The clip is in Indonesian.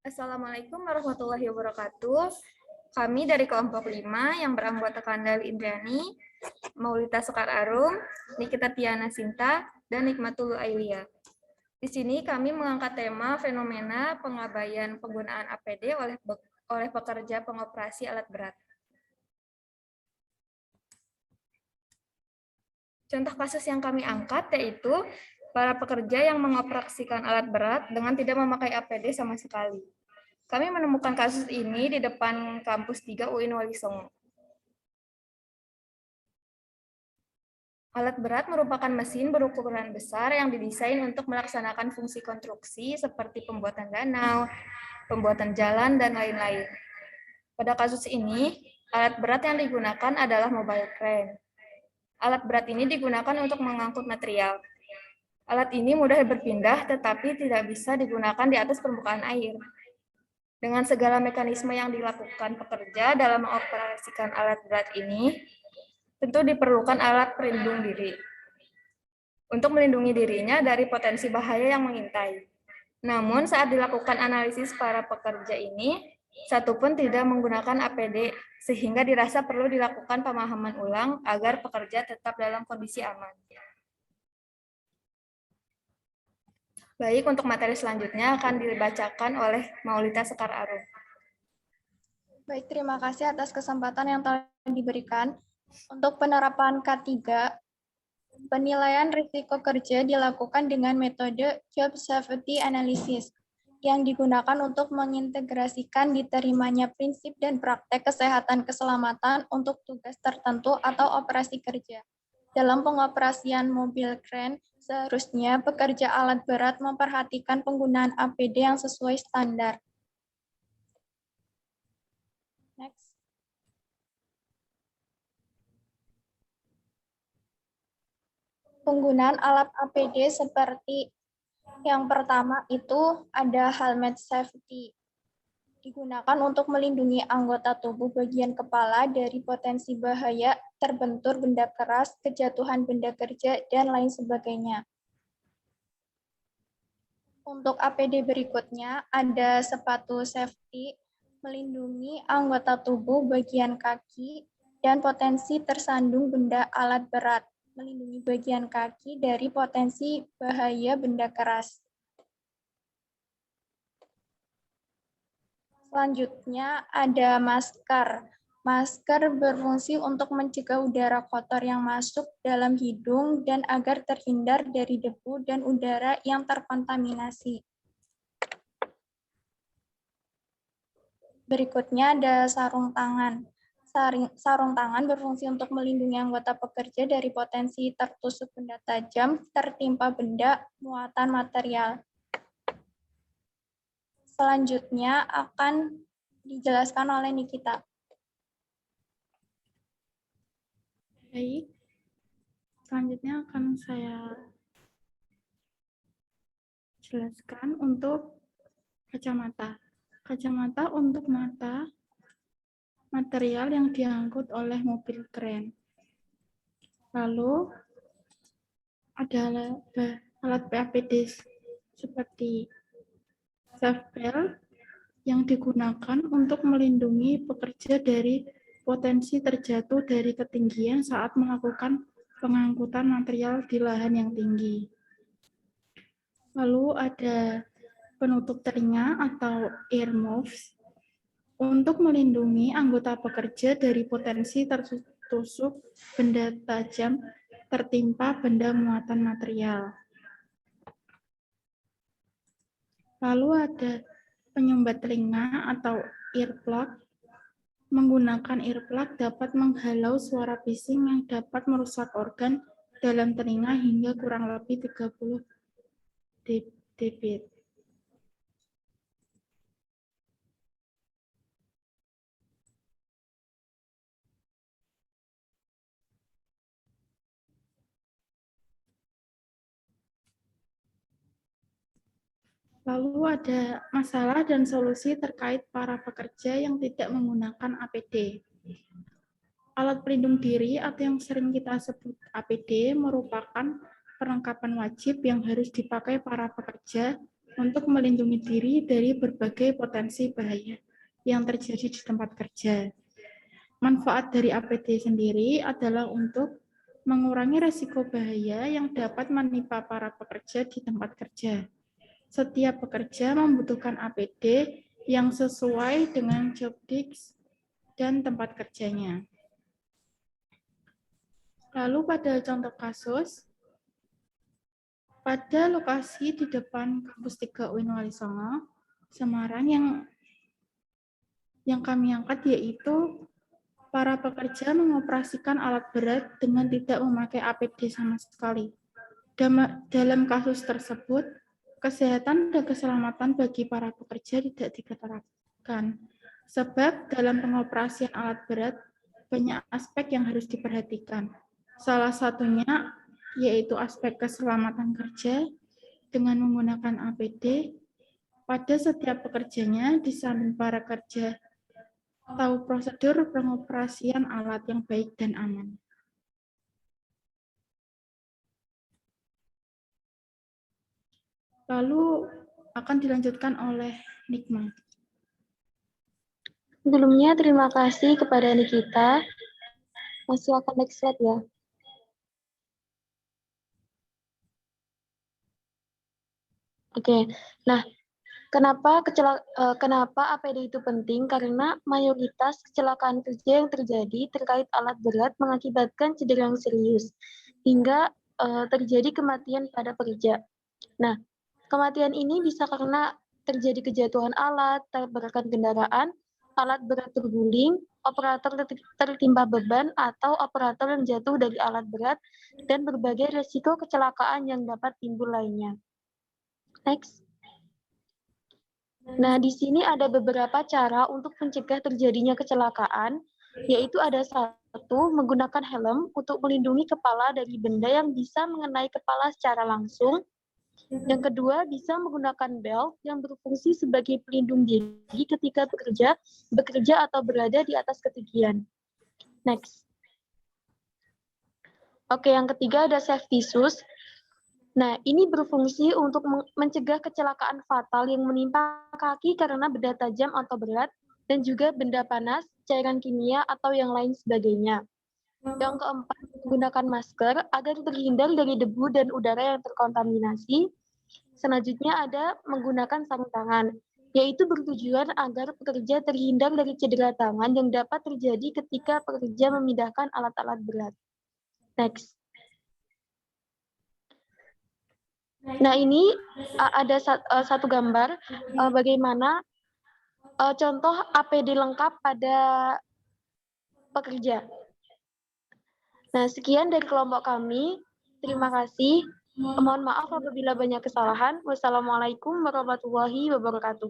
Assalamualaikum warahmatullahi wabarakatuh. Kami dari kelompok 5 yang beranggotakan Lali Indrani, Maulita Sekar Arum, Nikita Tiana Sinta, dan Nikmatul Ailia. Di sini kami mengangkat tema fenomena pengabaian penggunaan APD oleh pekerja pengoperasi alat berat. Contoh kasus yang kami angkat yaitu para pekerja yang mengoperasikan alat berat dengan tidak memakai APD sama sekali. Kami menemukan kasus ini di depan kampus 3 UIN Wali Songo. Alat berat merupakan mesin berukuran besar yang didesain untuk melaksanakan fungsi konstruksi seperti pembuatan danau, pembuatan jalan, dan lain-lain. Pada kasus ini, alat berat yang digunakan adalah mobile crane. Alat berat ini digunakan untuk mengangkut material. Alat ini mudah berpindah tetapi tidak bisa digunakan di atas permukaan air. Dengan segala mekanisme yang dilakukan pekerja dalam mengoperasikan alat berat ini, tentu diperlukan alat pelindung diri untuk melindungi dirinya dari potensi bahaya yang mengintai. Namun saat dilakukan analisis para pekerja ini, satu pun tidak menggunakan APD, sehingga dirasa perlu dilakukan pemahaman ulang agar pekerja tetap dalam kondisi aman. Baik, untuk materi selanjutnya akan dibacakan oleh Maulita Sekar Arum. Baik, terima kasih atas kesempatan yang telah diberikan. Untuk penerapan K3, penilaian risiko kerja dilakukan dengan metode Job Safety Analysis yang digunakan untuk mengintegrasikan diterimanya prinsip dan praktek kesehatan keselamatan untuk tugas tertentu atau operasi kerja. Dalam pengoperasian mobil crane, seharusnya pekerja alat berat memperhatikan penggunaan APD yang sesuai standar. Next. Penggunaan alat APD seperti yang pertama itu ada helmet safety. Digunakan untuk melindungi anggota tubuh bagian kepala dari potensi bahaya, terbentur benda keras, kejatuhan benda kerja, dan lain sebagainya. Untuk APD berikutnya ada sepatu safety, melindungi anggota tubuh bagian kaki, dan potensi tersandung benda alat berat, melindungi bagian kaki dari potensi bahaya benda keras. Selanjutnya ada masker. Masker berfungsi untuk mencegah udara kotor yang masuk dalam hidung dan agar terhindar dari debu dan udara yang terkontaminasi. Berikutnya ada sarung tangan. Sarung tangan berfungsi untuk melindungi anggota pekerja dari potensi tertusuk benda tajam, tertimpa benda, muatan material. Selanjutnya akan dijelaskan oleh Nikita. Baik, selanjutnya akan saya jelaskan untuk kacamata. Kacamata untuk mata material yang diangkut oleh mobil kren. Lalu ada alat PAPD seperti seatbelt yang digunakan untuk melindungi pekerja dari potensi terjatuh dari ketinggian saat melakukan pengangkutan material di lahan yang tinggi. Lalu ada penutup telinga atau earmuffs untuk melindungi anggota pekerja dari potensi tertusuk benda tajam tertimpa benda muatan material. Lalu ada penyumbat telinga atau earplug. Menggunakan earplug dapat menghalau suara bising yang dapat merusak organ dalam telinga hingga kurang lebih 30 dB. Lalu ada masalah dan solusi terkait para pekerja yang tidak menggunakan APD. Alat pelindung diri atau yang sering kita sebut APD merupakan perlengkapan wajib yang harus dipakai para pekerja untuk melindungi diri dari berbagai potensi bahaya yang terjadi di tempat kerja. Manfaat dari APD sendiri adalah untuk mengurangi risiko bahaya yang dapat menimpa para pekerja di tempat kerja. Setiap pekerja membutuhkan APD yang sesuai dengan job desk dan tempat kerjanya. Lalu pada contoh kasus, pada lokasi di depan kampus 3 UIN Wali Songo, Semarang yang kami angkat yaitu para pekerja mengoperasikan alat berat dengan tidak memakai APD sama sekali. Dalam kasus tersebut, kesehatan dan keselamatan bagi para pekerja tidak diketerapkan. Sebab dalam pengoperasian alat berat, banyak aspek yang harus diperhatikan. Salah satunya yaitu aspek keselamatan kerja dengan menggunakan APD pada setiap pekerjanya di samping para kerja tahu prosedur pengoperasian alat yang baik dan aman. Lalu akan dilanjutkan oleh Nikma. Sebelumnya, terima kasih kepada Nikita. Masih akan next slide ya. Oke, nah kenapa APD itu penting? Karena mayoritas kecelakaan kerja yang terjadi terkait alat berat mengakibatkan cedera yang serius, hingga terjadi kematian pada pekerja. Nah, kematian ini bisa karena terjadi kejatuhan alat, tabrakan kendaraan, alat berat terguling, operator tertimpa beban, atau operator yang jatuh dari alat berat, dan berbagai risiko kecelakaan yang dapat timbul lainnya. Next. Nah, di sini ada beberapa cara untuk mencegah terjadinya kecelakaan, yaitu ada satu, menggunakan helm untuk melindungi kepala dari benda yang bisa mengenai kepala secara langsung. Yang kedua, bisa menggunakan belt yang berfungsi sebagai pelindung diri ketika bekerja atau berada di atas ketinggian. Next. Oke, yang ketiga ada safety shoes. Nah, ini berfungsi untuk mencegah kecelakaan fatal yang menimpa kaki karena benda tajam atau berat, dan juga benda panas, cairan kimia, atau yang lain sebagainya. Yang keempat, menggunakan masker agar terhindar dari debu dan udara yang terkontaminasi. Selanjutnya ada menggunakan sarung tangan, yaitu bertujuan agar pekerja terhindar dari cedera tangan yang dapat terjadi ketika pekerja memindahkan alat-alat berat. Next. Nah, ini ada satu gambar bagaimana contoh APD lengkap pada pekerja. Nah, sekian dari kelompok kami. Terima kasih. Mohon maaf apabila banyak kesalahan. Wassalamualaikum warahmatullahi wabarakatuh.